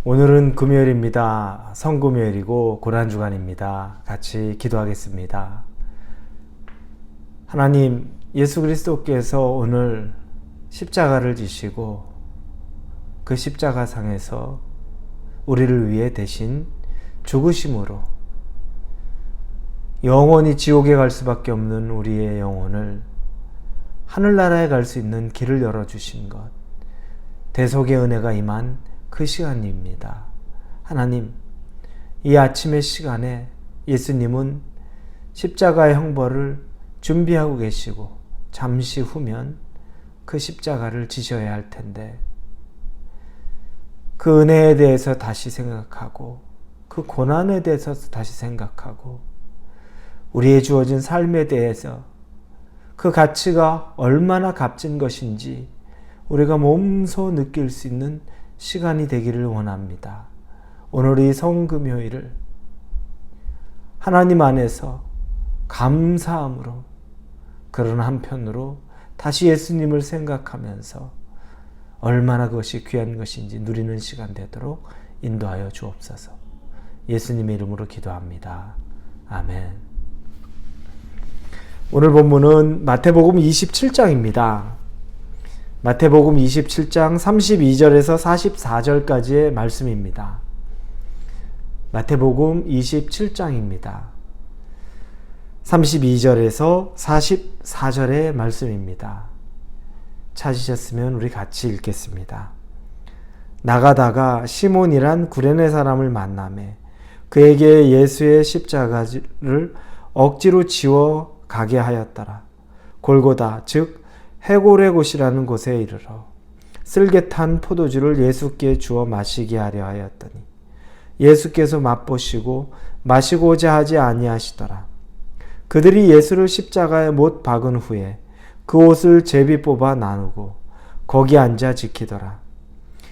오늘은 금요일입니다. 성금요일이고 고난주간입니다. 같이 기도하겠습니다. 하나님, 예수 그리스도께서 오늘 십자가를 지시고 그 십자가상에서 우리를 위해 대신 죽으심으로 영원히 지옥에 갈 수밖에 없는 우리의 영혼을 하늘나라에 갈 수 있는 길을 열어주신 것, 대속의 은혜가 임한 그 시간입니다. 하나님, 이 아침의 시간에 예수님은 십자가의 형벌을 준비하고 계시고 잠시 후면 그 십자가를 지셔야 할 텐데 그 은혜에 대해서 다시 생각하고 그 고난에 대해서 다시 생각하고 우리의 주어진 삶에 대해서 그 가치가 얼마나 값진 것인지 우리가 몸소 느낄 수 있는 시간이 되기를 원합니다. 오늘 이 성금요일을 하나님 안에서 감사함으로, 그런 한편으로 다시 예수님을 생각하면서 얼마나 그것이 귀한 것인지 누리는 시간 되도록 인도하여 주옵소서. 예수님의 이름으로 기도합니다. 아멘. 오늘 본문은 마태복음 27장입니다. 마태복음 27장 32절에서 44절까지의 말씀입니다. 마태복음 27장입니다. 32절에서 44절의 말씀입니다. 찾으셨으면 우리 같이 읽겠습니다. 나가다가 시몬이란 구레네 사람을 만나매 그에게 예수의 십자가를 억지로 지워 가게 하였더라. 골고다 즉 해골의 곳이라는 곳에 이르러 쓸개 탄 포도주를 예수께 주어 마시게 하려 하였더니 예수께서 맛보시고 마시고자 하지 아니하시더라. 그들이 예수를 십자가에 못 박은 후에 그 옷을 제비 뽑아 나누고 거기 앉아 지키더라.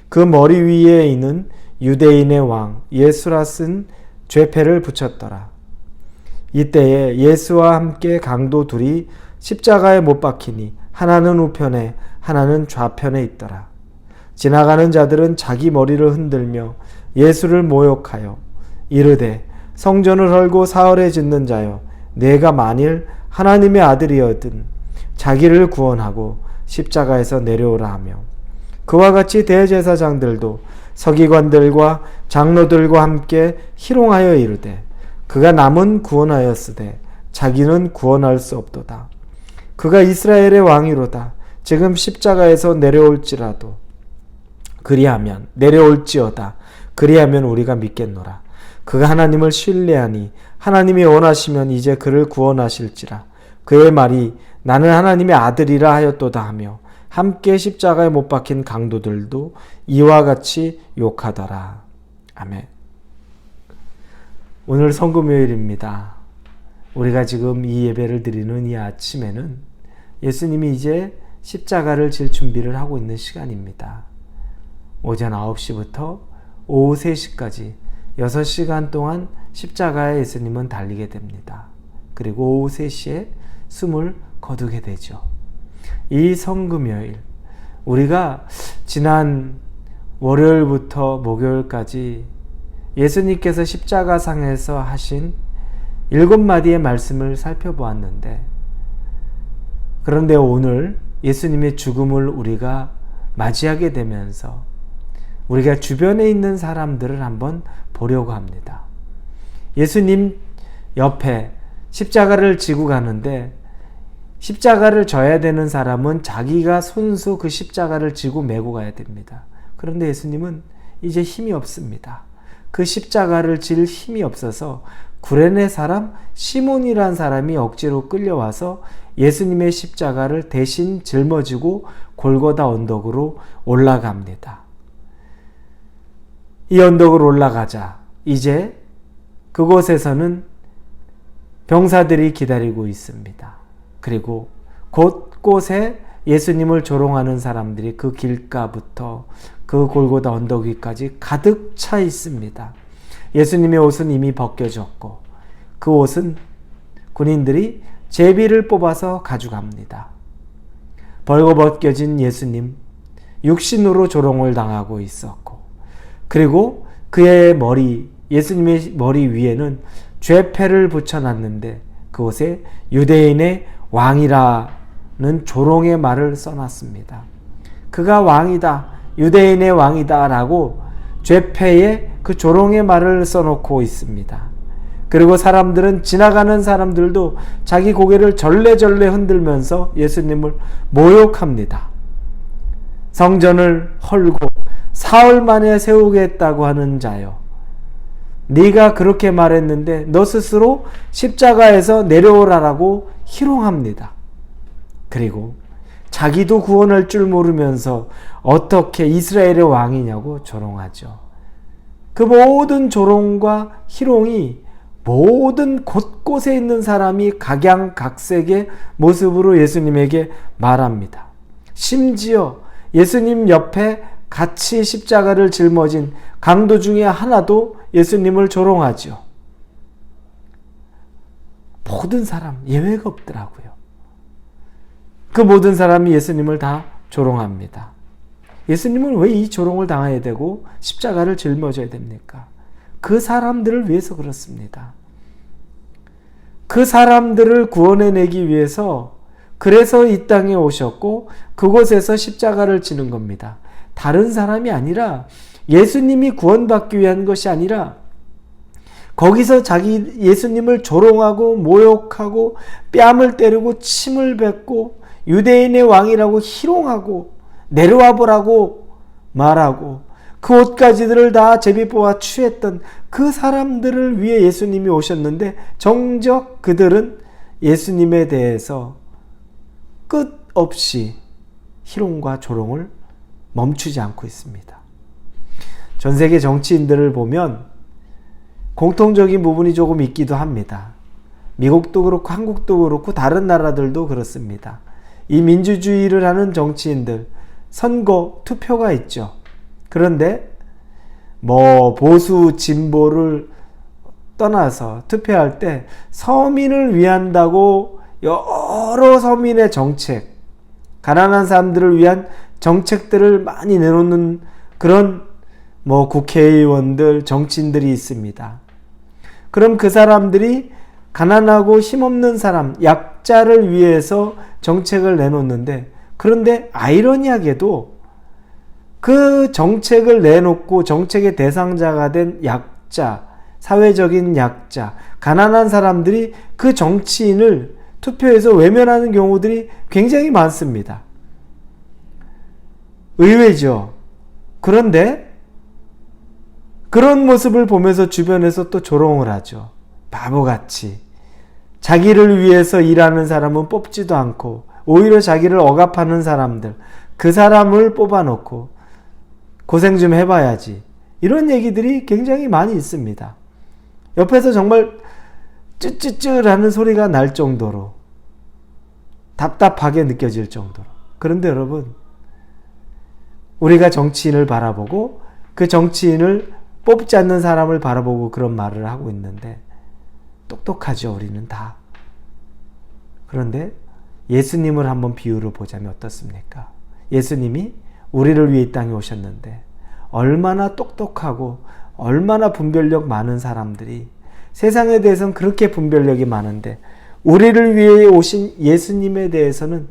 그 머리 위에 있는 유대인의 왕 예수라 쓴 죄패를 붙였더라. 이때에 예수와 함께 강도 둘이 십자가에 못 박히니 하나는 우편에 하나는 좌편에 있더라. 지나가는 자들은 자기 머리를 흔들며 예수를 모욕하여 이르되 성전을 헐고 사흘에 짓는 자여, 내가 만일 하나님의 아들이어든 자기를 구원하고 십자가에서 내려오라 하며, 그와 같이 대제사장들도 서기관들과 장로들과 함께 희롱하여 이르되 그가 남은 구원하였으되 자기는 구원할 수 없도다. 그가 이스라엘의 왕이로다. 지금 십자가에서 내려올지라도 내려올지어다. 그리하면 우리가 믿겠노라. 그가 하나님을 신뢰하니 하나님이 원하시면 이제 그를 구원하실지라. 그의 말이 나는 하나님의 아들이라 하였도다 하며 함께 십자가에 못 박힌 강도들도 이와 같이 욕하더라. 아멘. 오늘 성금요일입니다. 우리가 지금 이 예배를 드리는 이 아침에는 예수님이 이제 십자가를 질 준비를 하고 있는 시간입니다. 오전 9시부터 오후 3시까지 6시간 동안 십자가에 예수님은 달리게 됩니다. 그리고 오후 3시에 숨을 거두게 되죠. 이 성금요일, 우리가 지난 월요일부터 목요일까지 예수님께서 십자가상에서 하신 7마디의 말씀을 살펴보았는데, 그런데 오늘 예수님의 죽음을 우리가 맞이하게 되면서 우리가 주변에 있는 사람들을 한번 보려고 합니다. 예수님 옆에 십자가를 지고 가는데 십자가를 져야 되는 사람은 자기가 손수 그 십자가를 지고 메고 가야 됩니다. 그런데 예수님은 이제 힘이 없습니다. 그 십자가를 질 힘이 없어서 구레네 사람 시몬이란 사람이 억지로 끌려와서 예수님의 십자가를 대신 짊어지고 골고다 언덕으로 올라갑니다. 이 언덕을 올라가자 이제 그곳에서는 병사들이 기다리고 있습니다. 그리고 곳곳에 예수님을 조롱하는 사람들이 그 길가부터 그 골고다 언덕 위까지 가득 차 있습니다. 예수님의 옷은 이미 벗겨졌고 그 옷은 군인들이 제비를 뽑아서 가져갑니다. 벌거벗겨진 예수님, 육신으로 조롱을 당하고 있었고 그리고 그의 머리, 예수님의 머리 위에는 죄패를 붙여놨는데 그곳에 유대인의 왕이라는 조롱의 말을 써놨습니다. 그가 왕이다, 유대인의 왕이다 라고 죄패에 그 조롱의 말을 써놓고 있습니다. 그리고 사람들은, 지나가는 사람들도 자기 고개를 절레절레 흔들면서 예수님을 모욕합니다. 성전을 헐고 사흘 만에 세우겠다고 하는 자여, 네가 그렇게 말했는데 너 스스로 십자가에서 내려오라라고 희롱합니다. 그리고 자기도 구원할 줄 모르면서 어떻게 이스라엘의 왕이냐고 조롱하죠. 그 모든 조롱과 희롱이 모든 곳곳에 있는 사람이 각양각색의 모습으로 예수님에게 말합니다. 심지어 예수님 옆에 같이 십자가를 짊어진 강도 중에 하나도 예수님을 조롱하죠. 모든 사람, 예외가 없더라고요. 그 모든 사람이 예수님을 다 조롱합니다. 예수님은 왜 이 조롱을 당해야 되고 십자가를 짊어져야 됩니까? 그 사람들을 위해서 그렇습니다. 그 사람들을 구원해내기 위해서, 그래서 이 땅에 오셨고 그곳에서 십자가를 지는 겁니다. 다른 사람이 아니라, 예수님이 구원받기 위한 것이 아니라 거기서 예수님을 조롱하고 모욕하고 뺨을 때리고 침을 뱉고 유대인의 왕이라고 희롱하고 내려와 보라고 말하고 그 옷가지들을 다 제비 뽑아 취했던 그 사람들을 위해 예수님이 오셨는데, 정작 그들은 예수님에 대해서 끝없이 희롱과 조롱을 멈추지 않고 있습니다. 전 세계 정치인들을 보면 공통적인 부분이 조금 있기도 합니다. 미국도 그렇고 한국도 그렇고 다른 나라들도 그렇습니다. 이 민주주의를 하는 정치인들, 선거 투표가 있죠. 그런데 보수 진보를 떠나서 투표할 때 서민을 위한다고 여러 서민의 정책, 가난한 사람들을 위한 정책들을 많이 내놓는 그런 국회의원들, 정치인들이 있습니다. 그럼 그 사람들이 가난하고 힘없는 사람, 약자를 위해서 정책을 내놓는데, 그런데 아이러니하게도 그 정책을 내놓고 정책의 대상자가 된 약자, 사회적인 약자, 가난한 사람들이 그 정치인을 투표에서 외면하는 경우들이 굉장히 많습니다. 의외죠. 그런데 그런 모습을 보면서 주변에서 또 조롱을 하죠. 바보같이. 자기를 위해서 일하는 사람은 뽑지도 않고 오히려 자기를 억압하는 사람들, 그 사람을 뽑아놓고 고생 좀 해봐야지. 이런 얘기들이 굉장히 많이 있습니다. 옆에서 정말 쯔쯔쯔라는 소리가 날 정도로, 답답하게 느껴질 정도로. 그런데 여러분, 우리가 정치인을 바라보고 그 정치인을 뽑지 않는 사람을 바라보고 그런 말을 하고 있는데 똑똑하죠, 우리는 다. 그런데 예수님을 한번 비유로 보자면 어떻습니까? 예수님이 우리를 위해 이 땅에 오셨는데 얼마나 똑똑하고 얼마나 분별력 많은 사람들이, 세상에 대해서는 그렇게 분별력이 많은데 우리를 위해 오신 예수님에 대해서는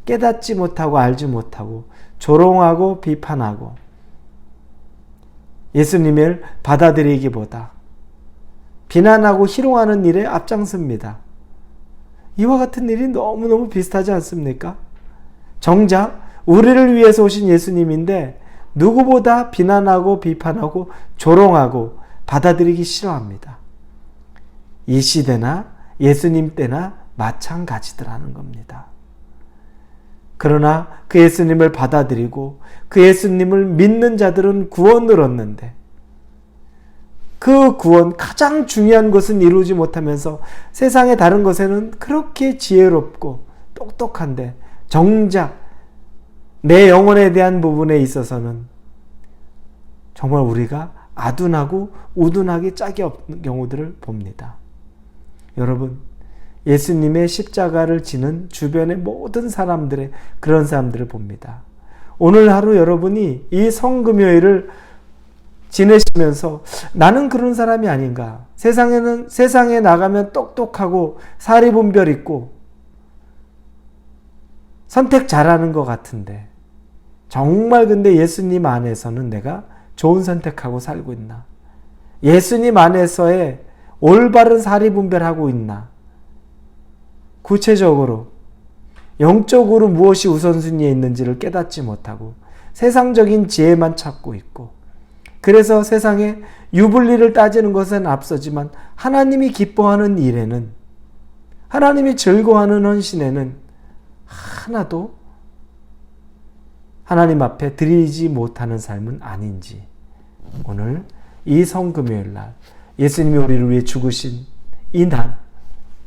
깨닫지 못하고 알지 못하고 조롱하고 비판하고 예수님을 받아들이기보다 비난하고 희롱하는 일에 앞장섭니다. 이와 같은 일이 너무너무 비슷하지 않습니까? 정작 우리를 위해서 오신 예수님인데 누구보다 비난하고 비판하고 조롱하고 받아들이기 싫어합니다. 이 시대나 예수님 때나 마찬가지더라는 겁니다. 그러나 그 예수님을 받아들이고 그 예수님을 믿는 자들은 구원을 얻는데, 그 구원, 가장 중요한 것은 이루지 못하면서 세상의 다른 것에는 그렇게 지혜롭고 똑똑한데 정작 내 영혼에 대한 부분에 있어서는 정말 우리가 아둔하고 우둔하기 짝이 없는 경우들을 봅니다. 여러분, 예수님의 십자가를 지는 주변의 모든 사람들의 그런 사람들을 봅니다. 오늘 하루 여러분이 이 성금요일을 지내시면서 나는 그런 사람이 아닌가? 세상에 나가면 똑똑하고 사리분별 있고 선택 잘하는 것 같은데 정말 근데 예수님 안에서는 내가 좋은 선택하고 살고 있나? 예수님 안에서의 올바른 사리분별하고 있나? 구체적으로 영적으로 무엇이 우선순위에 있는지를 깨닫지 못하고 세상적인 지혜만 찾고 있고, 그래서 세상에 유불리를 따지는 것은 앞서지만 하나님이 기뻐하는 일에는, 하나님이 즐거워하는 헌신에는 하나도 하나님 앞에 드리지 못하는 삶은 아닌지, 오늘 이 성금요일 날 예수님이 우리를 위해 죽으신 이 날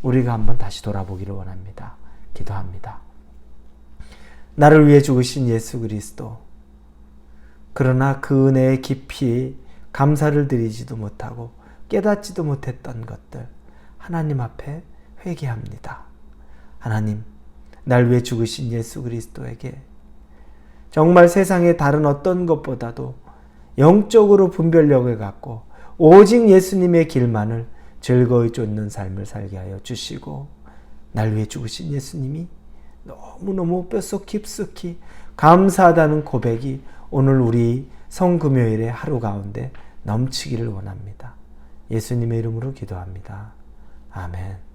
우리가 한번 다시 돌아보기를 원합니다. 기도합니다. 나를 위해 죽으신 예수 그리스도, 그러나 그 은혜에 깊이 감사를 드리지도 못하고 깨닫지도 못했던 것들 하나님 앞에 회개합니다. 하나님, 날 위해 죽으신 예수 그리스도에게 정말 세상의 다른 어떤 것보다도 영적으로 분별력을 갖고 오직 예수님의 길만을 즐거이 쫓는 삶을 살게 하여 주시고, 날 위해 죽으신 예수님이 너무너무 뼛속 깊숙이 감사하다는 고백이 오늘 우리 성금요일의 하루 가운데 넘치기를 원합니다. 예수님의 이름으로 기도합니다. 아멘.